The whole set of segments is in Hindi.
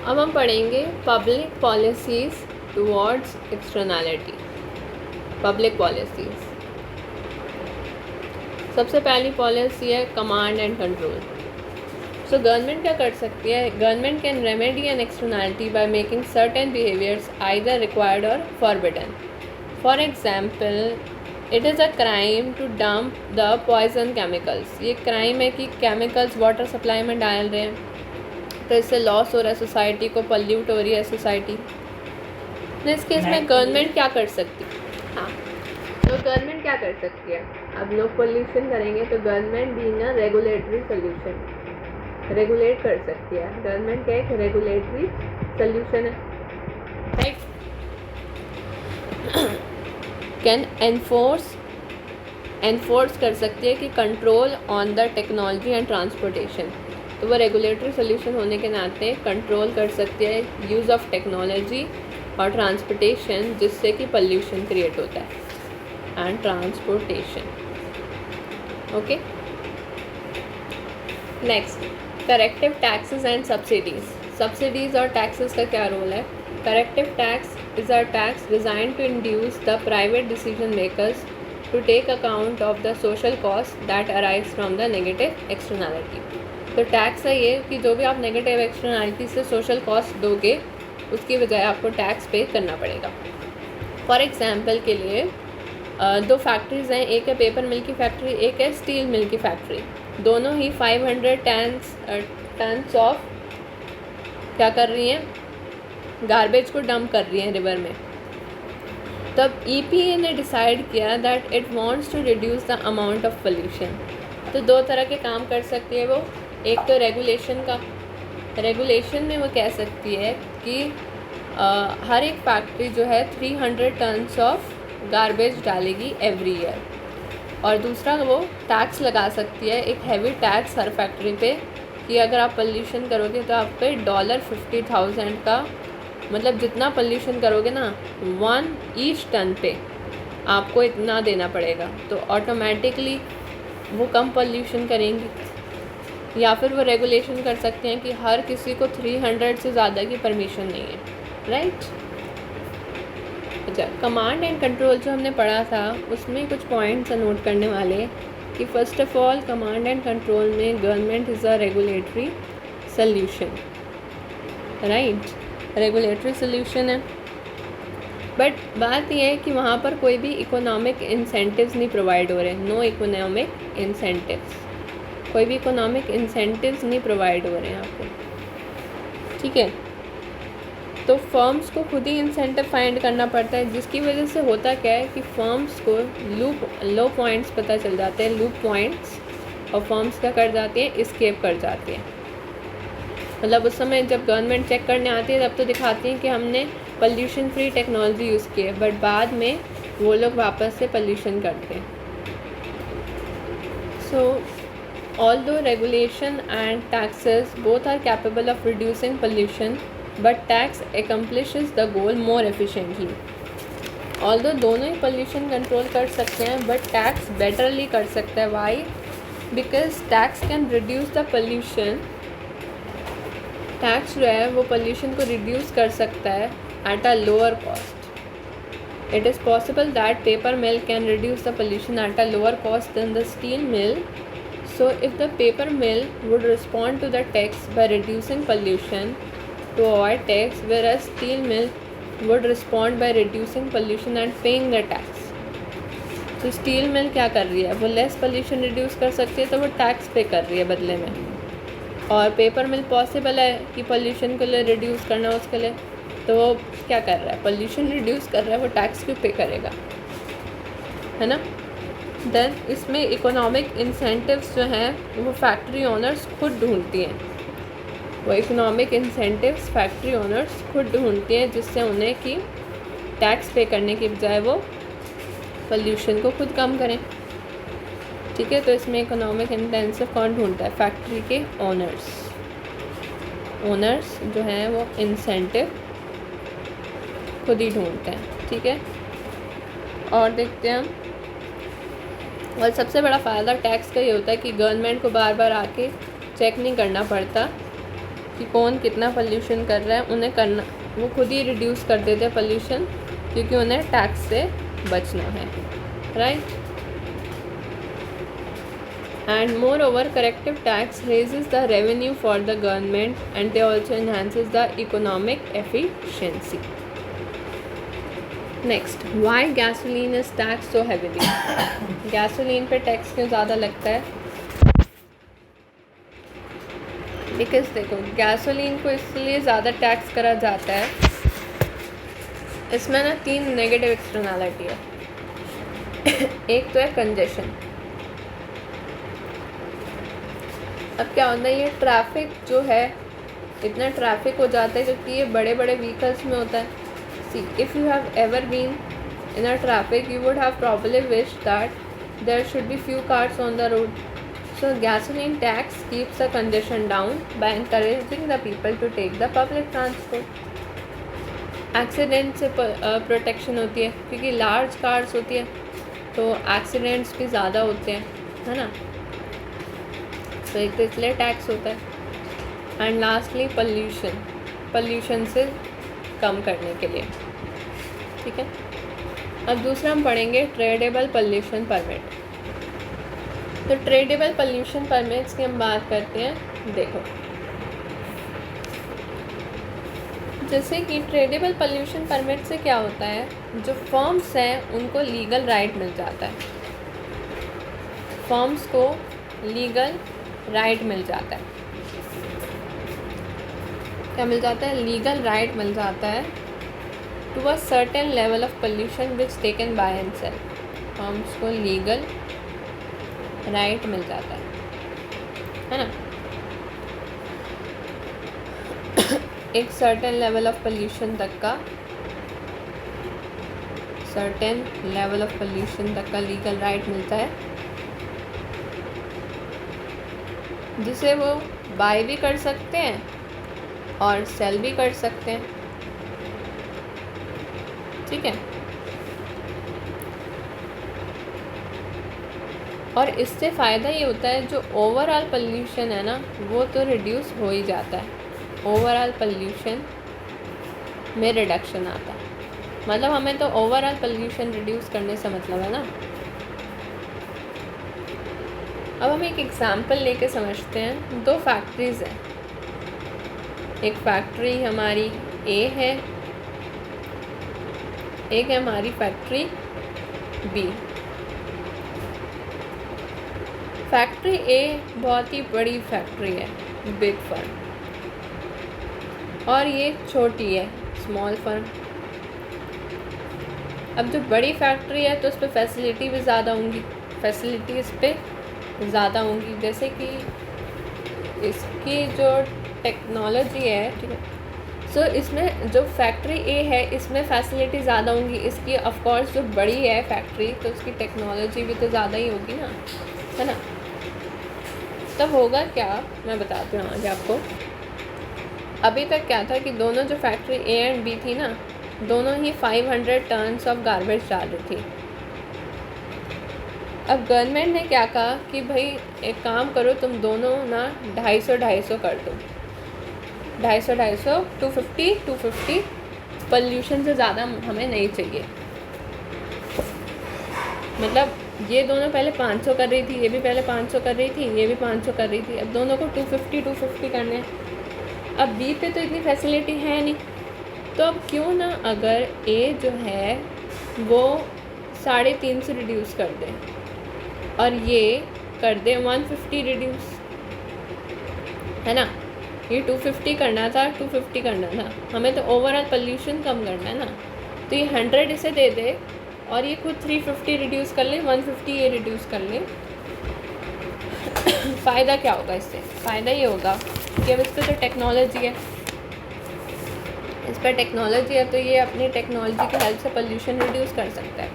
अब हम पढ़ेंगे public policies towards externality. Public policies, सबसे पहली पॉलिसी है command and control. So government क्या कर सकती है? Government can remedy an externality by making certain behaviours either required or forbidden. For example, it is a crime to dump the poison chemicals. ये क्राइम है कि केमिकल्स वाटर सप्लाई में डाल रहे हैं, तो इससे लॉस हो रहा है सोसाइटी को, पल्यूट हो रही है सोसाइटी। तो इस केस में गवर्नमेंट क्या कर सकती है? हाँ, तो गवर्नमेंट क्या कर सकती है? अब लोग पोल्यूशन करेंगे तो government being a regulatory solution, regulate कर सकती है। गवर्नमेंट क्या एक रेगुलेटरी सोल्यूशन है, राइट। कैन एनफोर्स कर सकती है कि control on the technology and transportation. तो वो रेगुलेटरी सोल्यूशन होने के नाते कंट्रोल कर सकती है यूज़ ऑफ टेक्नोलॉजी और ट्रांसपोर्टेशन, जिससे कि पोल्यूशन क्रिएट होता है, and transportation. Okay, next, corrective taxes and subsidies और टैक्सेस का क्या रोल है? Corrective tax is a tax designed to induce the private decision makers to take account of the social cost that arise from the negative externality। तो टैक्स है ये कि जो भी आप नेगेटिव एक्सटर्नैलिटी से सोशल कॉस्ट दोगे, उसकी बजाय आपको टैक्स पे करना पड़ेगा। फॉर एग्जांपल के लिए दो फैक्ट्रीज़ हैं, एक है पेपर मिल की फैक्ट्री, एक है स्टील मिल की फैक्ट्री। दोनों ही 500 टन्स ऑफ क्या कर रही हैं? गार्बेज को डंप कर रही हैं रिवर में। तब EPA ने डिसाइड किया that it wants to reduce the amount of pollution. तो दो तरह के काम कर सकती है वो। एक तो रेगुलेशन में वो कह सकती है कि हर एक फैक्ट्री जो है 300 टन्स ऑफ गार्बेज डालेगी एवरी ईयर। और दूसरा वो टैक्स लगा सकती है, एक हैवी टैक्स हर फैक्ट्री पे, कि अगर आप पोल्यूशन करोगे तो आप पे $50,000 का, मतलब जितना पोल्यूशन करोगे ना 1 ईच टन पे आपको इतना देना पड़ेगा। तो ऑटोमेटिकली वो कम पोल्यूशन करेंगी। या फिर वो रेगुलेशन कर सकते हैं कि हर किसी को 300 से ज़्यादा की परमिशन नहीं है, राइट। अच्छा, कमांड एंड कंट्रोल जो हमने पढ़ा था उसमें कुछ पॉइंट्स नोट करने वाले कि first of all command and control में government is a regulatory solution, right, regulatory solution है। बट बात यह है कि वहाँ पर कोई भी इकोनॉमिक इंसेंटिव्स नहीं प्रोवाइड हो रहे, नो इकोनॉमिक इंसेंटिव्स, कोई भी इकोनॉमिक इंसेंटिव्स नहीं प्रोवाइड हो रहे हैं यहाँ पे, ठीक है। तो फर्म्स को खुद ही इंसेंटिव फाइंड करना पड़ता है, जिसकी वजह से होता क्या है कि फर्म्स को लो पॉइंट्स पता चल जाते हैं, लूप पॉइंट्स, और फर्म्स क्या कर जाती हैं? एस्केप कर जाती हैं। मतलब उस समय जब गवर्नमेंट चेक करने आती है तब तो दिखाती है कि हमने पोल्यूशन फ्री टेक्नोलॉजी यूज़ की है, बट बाद में वो लोग वापस से पोल्यूशन करते हैं। So although regulation and taxes both are capable of reducing pollution, but tax accomplishes the goal more efficiently. Although दोनों ही पोल्यूशन कंट्रोल कर सकते हैं, बट टैक्स बेटरली कर सकता है। Why? Because tax can reduce the pollution. Tax जो है वो पोल्यूशन को रिड्यूस कर सकता है at a lower cost. It is possible that paper mill can reduce the pollution at a lower cost than the steel mill. So if the paper mill would respond to the tax by reducing pollution to avoid tax, whereas steel mill would respond by reducing pollution and paying the tax। तो स्टील मिल क्या कर रही है? वो लेस पोल्यूशन रिड्यूस कर सकती है, तो वो टैक्स पे कर रही है बदले में। और पेपर मिल पॉसिबल है कि पोल्यूशन के लिए रिड्यूस करना उसके लिए, तो वो क्या कर रहा है? पोल्यूशन रिड्यूस कर रहा है, वो टैक्स क्यों पे करेगा, है ना। देन इसमें इकोनॉमिक इंसेंटिव्स जो हैं वो फैक्ट्री ओनर्स खुद ढूंढती हैं, वो इकोनॉमिक इंसेंटिव्स फैक्ट्री ओनर्स खुद ढूंढती हैं, जिससे उन्हें कि टैक्स पे करने की बजाय वो पोल्यूशन को खुद कम करें, ठीक है। तो इसमें इकोनॉमिक इंसेंटिव कौन ढूंढता है? फैक्ट्री के ओनर्स जो हैं वो इंसेंटिव खुद ही ढूंढते हैं, ठीक है। और देखते हैं हम, और सबसे बड़ा फ़ायदा टैक्स का ये होता है कि गवर्नमेंट को बार बार आके चेक नहीं करना पड़ता कि कौन कितना पोल्यूशन कर रहा है, उन्हें करना, वो खुद ही रिड्यूस कर देते हैं पोल्यूशन, क्योंकि उन्हें टैक्स से बचना है, right. And moreover corrective tax raises the revenue for the government and they also enhances the economic efficiency. Next, why gasoline is tax so heavily. Gasoline पे टैक्स क्यों ज़्यादा लगता है? बिकॉज देखो, गैसोलीन को इसलिए ज़्यादा टैक्स करा जाता है, इसमें ना 3 नेगेटिव एक्सटर्नैलिटी है। एक तो है कंजेशन। अब क्या होता है, ये ट्रैफिक जो है, इतना ट्रैफिक हो जाता है क्योंकि ये बड़े बड़े व्हीकल्स में होता है। See, if you have ever been in a traffic, you would have probably wished that there should be few cars on the road. So gasoline tax keeps the congestion down by encouraging the people to take the public transport. Accident से प्रोटेक्शन होती है, क्योंकि लार्ज कार्स होती है तो एक्सीडेंट्स भी ज़्यादा होते हैं, है ना। तो एक तो इसलिए टैक्स होता है। एंड लास्टली पोल्यूशन से कम करने के लिए, ठीक है। अब दूसरा हम पढ़ेंगे ट्रेडेबल पोल्यूशन परमिट। तो ट्रेडेबल पोल्यूशन परमिट्स की हम बात करते हैं। देखो, जैसे कि ट्रेडेबल पोल्यूशन परमिट से क्या होता है, जो फर्म्स हैं उनको लीगल राइट मिल जाता है। फर्म्स को लीगल राइट मिल जाता है। क्या मिल जाता है? लीगल राइट मिल जाता है to a certain level of pollution which taken by and sell. Firms को लीगल राइट मिल जाता है ना। एक सर्टेन लेवल ऑफ पोल्यूशन तक का, सर्टेन लेवल ऑफ पोल्यूशन तक का लीगल राइट मिलता है, जिसे वो बाय भी कर सकते हैं और सेल भी कर सकते हैं, ठीक है। और इससे फ़ायदा ये होता है, जो ओवरऑल पोल्यूशन है ना, वो तो रिड्यूस हो ही जाता है। ओवरऑल पोल्यूशन में रिडक्शन आता है, मतलब हमें तो ओवरऑल पोल्यूशन रिड्यूस करने से मतलब है ना। अब हम एक एग्ज़ाम्पल लेके समझते हैं। 2 फैक्ट्रीज़ हैं, एक फैक्ट्री हमारी ए है, एक है हमारी फैक्ट्री बी। फैक्ट्री ए बहुत ही बड़ी फैक्ट्री है, बिग फर्म, और ये छोटी है, स्मॉल फर्म। अब जो बड़ी फैक्ट्री है तो उस पर फैसिलिटी भी ज़्यादा होंगी, फैसिलिटी इस पर ज़्यादा होंगी, जैसे कि इसकी जो टेक्नोलॉजी है, ठीक है। सो इसमें जो फैक्ट्री ए है, इसमें फैसिलिटी ज़्यादा होंगी। इसकी ऑफ कोर्स जो बड़ी है फैक्ट्री, तो उसकी टेक्नोलॉजी भी तो ज़्यादा ही होगी ना, है ना। तब होगा क्या, मैं बताती हूँ आज आपको। अभी तक क्या था कि दोनों जो फैक्ट्री ए एंड बी थी ना, दोनों ही 500 टन्स ऑफ गार्बेज डाल रही थी। अब गवर्नमेंट ने क्या कहा कि भाई एक काम करो, तुम दोनों ना 250 कर दो, 250 250 पोल्यूशन से ज़्यादा हमें नहीं चाहिए। मतलब ये दोनों पहले 500 कर रही थी, ये भी पहले 500 कर रही थी, ये भी 500 कर रही थी। अब दोनों को 250 करने हैं। अब बी पे तो इतनी फैसिलिटी है नहीं, तो अब क्यों ना अगर ए जो है वो 350 से रिड्यूस कर दे और ये कर दे 150 रिड्यूस, है ना। ये 250 करना था, 250 करना था, हमें तो ओवरऑल पोल्यूशन कम करना है ना। तो ये 100 इसे दे दे और ये खुद 350 रिड्यूस कर ले, 150 ये रिड्यूस कर ले। फ़ायदा क्या होगा इससे? फ़ायदा ये होगा कि अब इस पर तो टेक्नोलॉजी है, इस पर टेक्नोलॉजी है, तो ये अपनी टेक्नोलॉजी की हेल्प से पोल्यूशन रिड्यूस कर सकता है।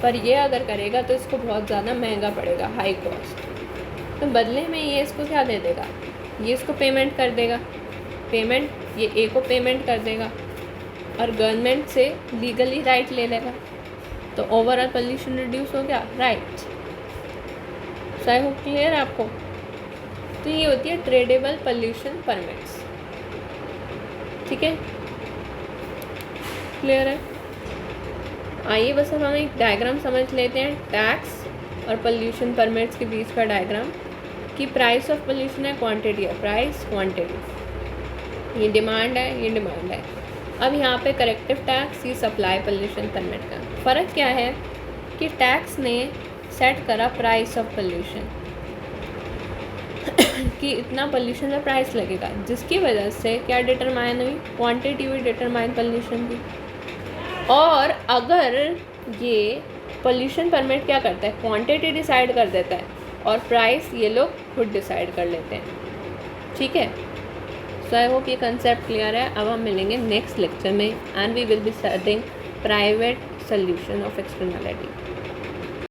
पर ये अगर करेगा तो इसको बहुत ज़्यादा महंगा पड़ेगा, हाई कॉस्ट। तो बदले में ये इसको क्या दे देगा, ये इसको पेमेंट कर देगा, पेमेंट ये ए को पेमेंट कर देगा और गवर्नमेंट से लीगली राइट ले लेगा। तो ओवरऑल पोल्यूशन रिड्यूस हो गया, right. So I hope clear आपको। तो ये होती है ट्रेडेबल पोल्यूशन परमिट्स। ठीक है, क्लियर है। आइए बस अब हम एक डायग्राम समझ लेते हैं टैक्स और पोल्यूशन परमिट्स के बीच का डायग्राम, कि प्राइस ऑफ पोल्यूशन है, क्वांटिटी है, प्राइस क्वांटिटी, ये डिमांड है, ये डिमांड है। अब यहाँ पे करेक्टिव टैक्स, ये सप्लाई पोल्यूशन परमिट का फ़र्क क्या है कि टैक्स ने सेट करा प्राइस ऑफ पोल्यूशन कि इतना पोल्यूशन का प्राइस लगेगा, जिसकी वजह से क्या डिटरमाइन हुई, क्वांटिटी हुई डिटरमाइन पोल्यूशन की। और अगर ये पोल्यूशन परमिट क्या करता है, क्वांटिटी डिसाइड कर देता है और प्राइस ये लोग खुद डिसाइड कर लेते हैं। ठीक है, सो आई होप ये कंसेप्ट क्लियर है। अब हम मिलेंगे नेक्स्ट लेक्चर में and we will be starting private solution of externality.